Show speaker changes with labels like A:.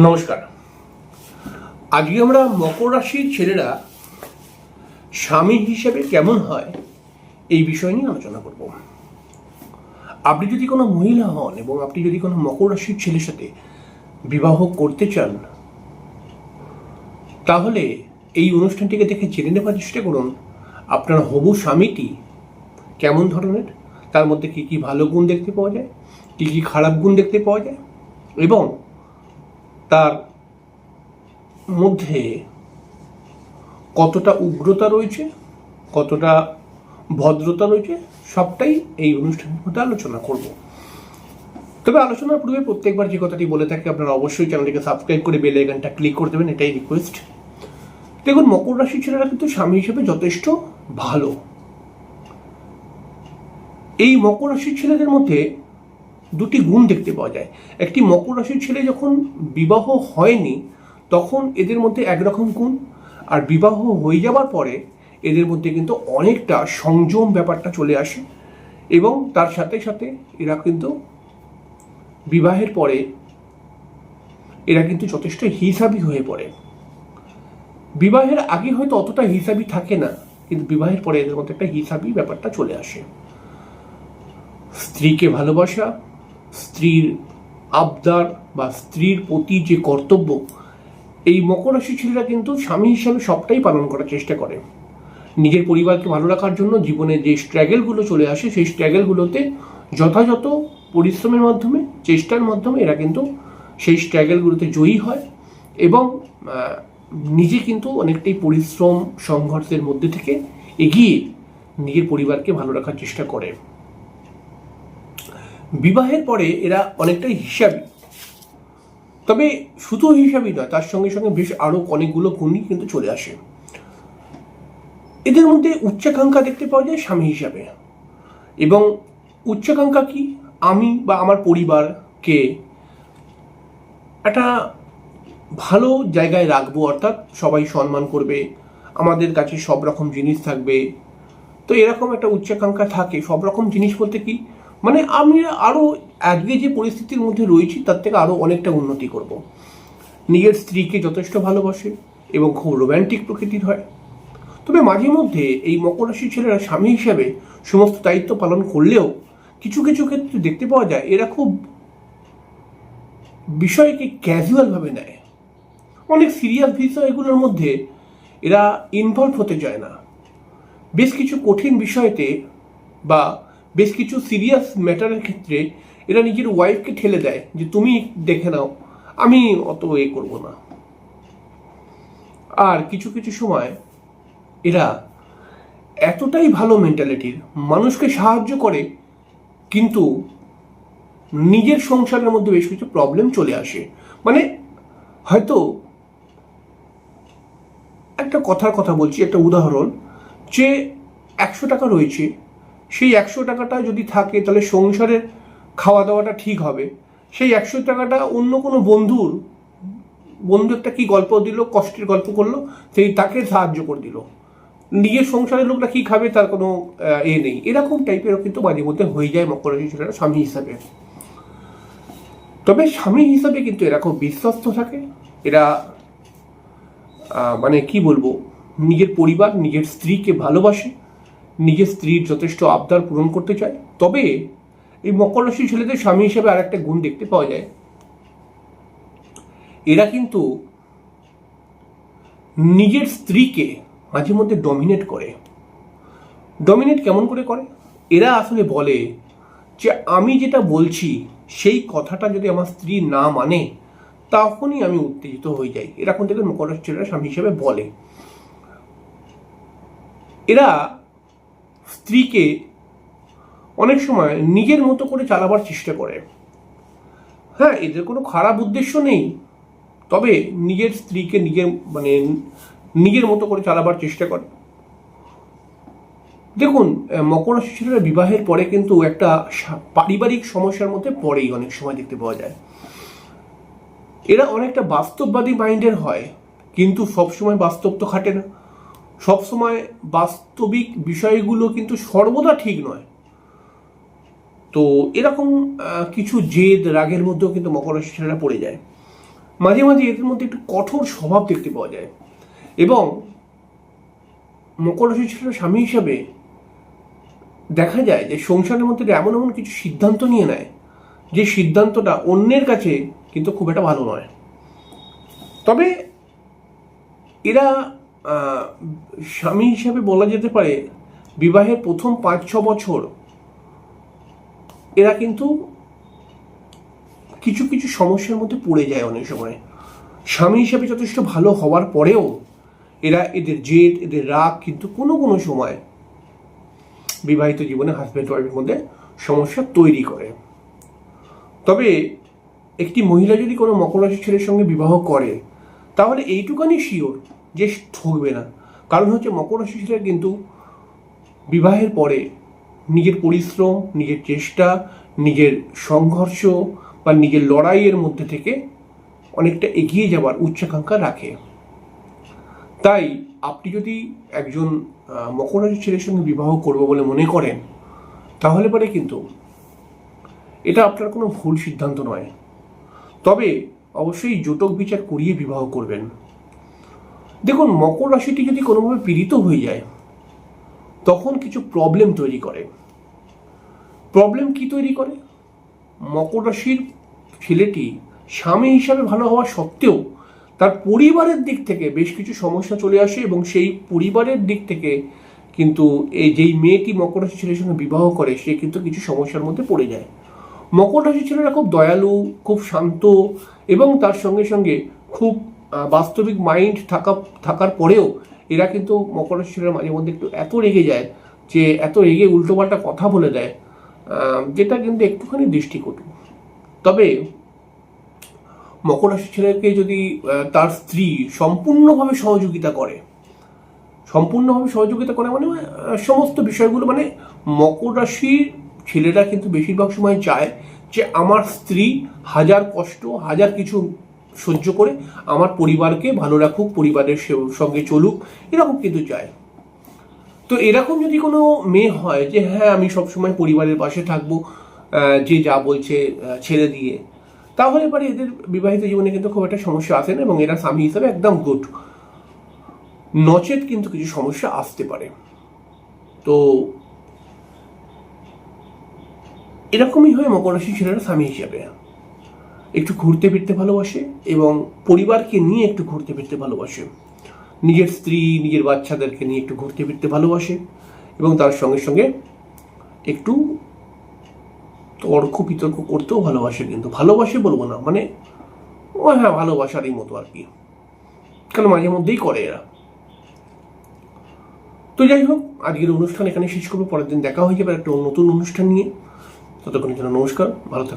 A: নমস্কার। আজকে আমরা মকর রাশির ছেলেরা স্বামী হিসেবে কেমন হয় এই বিষয় নিয়ে আলোচনা করব। আপনি যদি কোনো মহিলা হন এবং আপনি যদি কোনো মকর রাশির ছেলের সাথে বিবাহ করতে চান, তাহলে এই অনুষ্ঠানটিকে দেখে জেনে নেবার চেষ্টা করুন আপনার হবু স্বামীটি কেমন ধরনের, তার মধ্যে কী কী ভালো গুণ দেখতে পাওয়া যায়, কী কী খারাপ গুণ দেখতে পাওয়া যায়, এবং তার মধ্যে কতটা উগ্রতা রয়েছে, কতটা ভদ্রতা রয়েছে, সবটাই এই অনুষ্ঠানের মধ্যে আলোচনা করব। তবে আলোচনার পূর্বে প্রত্যেকবার যে কথাটি বলে থাকি, আপনারা অবশ্যই চ্যানেলটিকে সাবস্ক্রাইব করে বেল আইকনটা ক্লিক করে দেবেন, এটাই রিকোয়েস্ট। দেখুন, মকর রাশির ছেলেরা কিন্তু স্বামী হিসেবে যথেষ্ট ভালো। এই মকর রাশির ছেলেদের মধ্যে দুটি গুণ দেখতে পাওয়া যায়। একটি, মকর রাশির ছেলে যখন বিবাহ হয়নি তখন এদের মধ্যে একরকম গুণ, আর বিবাহ হয়ে যাওয়ার পরে এদের মধ্যে কিন্তু অনেকটা সংযম ব্যাপারটা চলে আসে, এবং তার সাথে সাথে এরা কিন্তু বিবাহের পরে এরা কিন্তু যথেষ্ট হিসাবি হয়ে পড়ে। বিবাহের আগে হয়তো অতটা হিসাবি থাকে না, কিন্তু বিবাহের পরে এদের মধ্যে একটা হিসাবি ব্যাপারটা চলে আসে। স্ত্রীকে ভালোবাসা, স্ত্রীর আবদার বা স্ত্রীর প্রতি যে কর্তব্য, এই মকর রাশির ছেলেরা কিন্তু স্বামী হিসাবে সবটাই পালন করার চেষ্টা করে। নিজের পরিবারকে ভালো রাখার জন্য জীবনে যে স্ট্রাগলগুলো চলে আসে, সেই স্ট্রাগলগুলোতে যথাযথ পরিশ্রমের মাধ্যমে, চেষ্টার মাধ্যমে এরা কিন্তু সেই স্ট্রাগলগুলোতে জয়ী হয়, এবং নিজে কিন্তু অনেকটাই পরিশ্রম সংঘর্ষের মধ্যে থেকে এগিয়ে নিজের পরিবারকে ভালো রাখার চেষ্টা করে। বিবাহের পরে এরা অনেকটাই হিসাবী, তবে শুধু হিসাবই নয়, তার সঙ্গে সঙ্গে বেশ আরও অনেকগুলো গুণই কিন্তু চলে আসে। এদের মধ্যে উচ্চাকাঙ্ক্ষা দেখতে পাওয়া যায় স্বামী হিসাবে, এবং উচ্চাকাঙ্ক্ষা কি, আমি বা আমার পরিবারকে একটা ভালো জায়গায় রাখবো, অর্থাৎ সবাই সম্মান করবে, আমাদের কাছে সব রকম জিনিস থাকবে। তো এরকম একটা উচ্চাকাঙ্ক্ষা থাকে। সব রকম জিনিস বলতে কি, মানে আমি আরও আজকে যে পরিস্থিতির মধ্যে রয়েছি তার থেকে আরও অনেকটা উন্নতি করব। নিজের স্ত্রীকে যথেষ্ট ভালোবাসে এবং খুব রোম্যান্টিক প্রকৃতির হয়। তবে মাঝে মধ্যে এই মকর রাশির ছেলেরা স্বামী হিসাবে সমস্ত দায়িত্ব পালন করলেও কিছু কিছু ক্ষেত্রে দেখতে পাওয়া যায় এরা খুব বিষয়কে ক্যাজুয়ালভাবে নেয়। অনেক সিরিয়াস বিষয়গুলোর মধ্যে এরা ইনভলভ হতে চায় না। বেশ কিছু কঠিন বিষয়তে বা বেশ কিছু সিরিয়াস ম্যাটারের ক্ষেত্রে এরা নিজের ওয়াইফকে ঠেলে দেয় যে তুমি দেখে নাও, আমি অত করব না। আর কিছু কিছু সময় এরা এতটাই ভালো মেন্টালিটির, মানুষকে সাহায্য করে, কিন্তু নিজের সংসারের মধ্যে বেশ কিছু প্রবলেম চলে আসে। মানে হয়তো একটা কথা বলছি, একটা উদাহরণ, যে 100 টাকা রয়েছে, সেই 100 টাকাটা যদি থাকে তাহলে সংসারের খাওয়া দাওয়াটা ঠিক হবে। সেই 100 টাকাটা অন্য কোনো বন্ধু একটা কি গল্প দিল, কষ্টের গল্প করলো, সেই তাকে সাহায্য করে দিল, নিজের সংসারের লোকটা কি খাবে তার কোনো নেই। এরকম টাইপেরও কিন্তু মাঝে মধ্যে হয়ে যায় মকর রাশির ছেলেরা স্বামী হিসাবে। তবে স্বামী হিসাবে কিন্তু এরা খুব বিশ্বস্ত থাকে। এরা মানে কি বলবো, নিজের পরিবার, নিজের স্ত্রীকে ভালোবাসে, নিজের স্ত্রীর যথেষ্ট আবদার পূরণ করতে চায়। তবে এই মকর রাশির ছেলেদের স্বামী হিসেবে আর একটা গুণ দেখতে পাওয়া যায়, এরা কিন্তু নিজের স্ত্রীকে মাঝে মধ্যে ডমিনেট করে। ডমিনেট কেমন করে করে? এরা আসলে বলে যে আমি যেটা বলছি সেই কথাটা যদি আমার স্ত্রী না মানে তখনই আমি উত্তেজিত হয়ে যাই। এরকম থেকে মকর রাশির ছেলেরা স্বামী হিসেবে বলে। এরা স্ত্রীকে অনেক সময় নিজের মতো করে চালাবার চেষ্টা করে। হ্যাঁ, এদের কোনো খারাপ উদ্দেশ্য নেই, তবে নিজের স্ত্রীকে নিজের মতো করে চালাবার চেষ্টা করে। দেখুন, মকর রাশির ছেলেরা বিবাহের পরে কিন্তু একটা পারিবারিক সমস্যার মধ্যে পড়েই অনেক সময় দেখতে পাওয়া যায়। এরা অনেকটা বাস্তববাদী মাইন্ডের হয়, কিন্তু সবসময় বাস্তব তো খাটে না। সবসময় বাস্তবিক বিষয়গুলো কিন্তু সর্বদা ঠিক নয়। তো এরকম কিছু জেদ রাগের মধ্যেও কিন্তু মকর রাশির ছেলেরা পড়ে যায়। মাঝে মাঝে এদের মধ্যে একটু কঠোর স্বভাব দেখতে পাওয়া যায়। এবং মকর রাশির ছেলেরা স্বামী হিসাবে দেখা যায় যে সংসারের মধ্যে এমন এমন কিছু সিদ্ধান্ত নিয়ে নেয় যে সিদ্ধান্তটা অন্যের কাছে কিন্তু খুব একটা ভালো নয়। তবে এরা স্বামী হিসাবে বলা যেতে পারে বিবাহের প্রথম 5-6 বছর এরা কিন্তু কিছু কিছু সমস্যার মধ্যে পড়ে যায়। অনেক সময় স্বামী হিসাবে যথেষ্ট ভালো হওয়ার পরেও এদের জেদ, এদের রাগ কিন্তু কোনো কোনো সময় বিবাহিত জীবনে হাজব্যান্ড ওয়াইফের মধ্যে সমস্যা তৈরি করে। তবে একটি মহিলা যদি কোনো মকর রাশির ছেলের সঙ্গে বিবাহ করে তাহলে এইটুকানি শিওর যে ঠকবে না। কারণ হচ্ছে মকর রাশির ছেলে কিন্তু বিবাহের পরে নিজের পরিশ্রম, নিজের চেষ্টা, নিজের সংঘর্ষ বা নিজের লড়াইয়ের মধ্যে থেকে অনেকটা এগিয়ে যাওয়ার উচ্চাকাঙ্ক্ষা রাখে। তাই আপনি যদি একজন মকর রাশির ছেলের সঙ্গে বিবাহ করবো বলে মনে করেন তাহলে পরে কিন্তু এটা আপনার কোনো ভুল সিদ্ধান্ত নয়। তবে অবশ্যই জোটক বিচার করিয়ে বিবাহ করবেন। দেখুন, মকর রাশিটি যদি কোনোভাবে পীড়িত হয়ে যায় তখন কিছু প্রবলেম তৈরি করে। প্রবলেম কি তৈরি করে? মকর রাশির ছেলেটি স্বামী হিসাবে ভালো হওয়া সত্ত্বেও তার পরিবারের দিক থেকে বেশ কিছু সমস্যা চলে আসে এবং সেই পরিবারের দিক থেকে কিন্তু যেই মেয়েটি মকর রাশির ছেলের সঙ্গে বিবাহ করে সে কিন্তু কিছু সমস্যার মধ্যে পড়ে যায়। মকর রাশির ছেলেরা খুব দয়ালু, খুব শান্ত এবং তার সঙ্গে সঙ্গে খুব বাস্তবিক মাইন্ড থাকার পরেও এরা কিন্তু মকর রাশির ছেলেরা মাঝে মধ্যে একটু এত রেগে যায় যে এত রেগে উল্টোপাল্টা কথা বলে দেয়, যেটা কিন্তু একটুখানি দৃষ্টিকটু। তবে মকর রাশির ছেলেকে যদি তার স্ত্রী সম্পূর্ণভাবে সহযোগিতা করে মানে সমস্ত বিষয়গুলো, মানে মকর রাশির ছেলেরা কিন্তু বেশিরভাগ সময় চায় যে আমার স্ত্রী হাজার কষ্ট, হাজার কিছু সহ্য করে আমার পরিবারকে ভালো রাখুক, পরিবারের সঙ্গে চলুক, এরকম কিন্তু চায়। তো এরকম যদি কোনো মেয়ে হয় যে হ্যাঁ আমি সবসময় পরিবারের পাশে থাকবো, যে যা বলছে ছেড়ে দিয়ে, তাহলে পরে এদের বিবাহিত জীবনে কিন্তু খুব একটা সমস্যা আসে না এবং এরা স্বামী হিসাবে একদম গুড। নচেত কিন্তু কিছু সমস্যা আসতে পারে। তো এরকমই হয় মকর রাশির ছেলেরা স্বামী হিসাবে একটু ঘুরতে ফিরতে ভালোবাসে এবং পরিবারকে নিয়ে একটু ঘুরতে ফিরতে ভালোবাসে, নিজের স্ত্রী, নিজের বাচ্চাদেরকে নিয়ে একটু ঘুরতে ফিরতে ভালোবাসে এবং তার সঙ্গে সঙ্গে একটু তর্ক বিতর্ক করতেও ভালোবাসে। কিন্তু ভালোবাসে বলবো না, মানে ও হ্যাঁ ভালোবাসারই মতো আর কি, কারণ মাঝে মধ্যেই করে এরা। তো যাই হোক, আজকের অনুষ্ঠান এখানে শেষ করবো। পরের দিন দেখা হয়ে যাবে একটা নতুন অনুষ্ঠান নিয়ে। ততক্ষণের জন্য নমস্কার, ভালো থাকুন।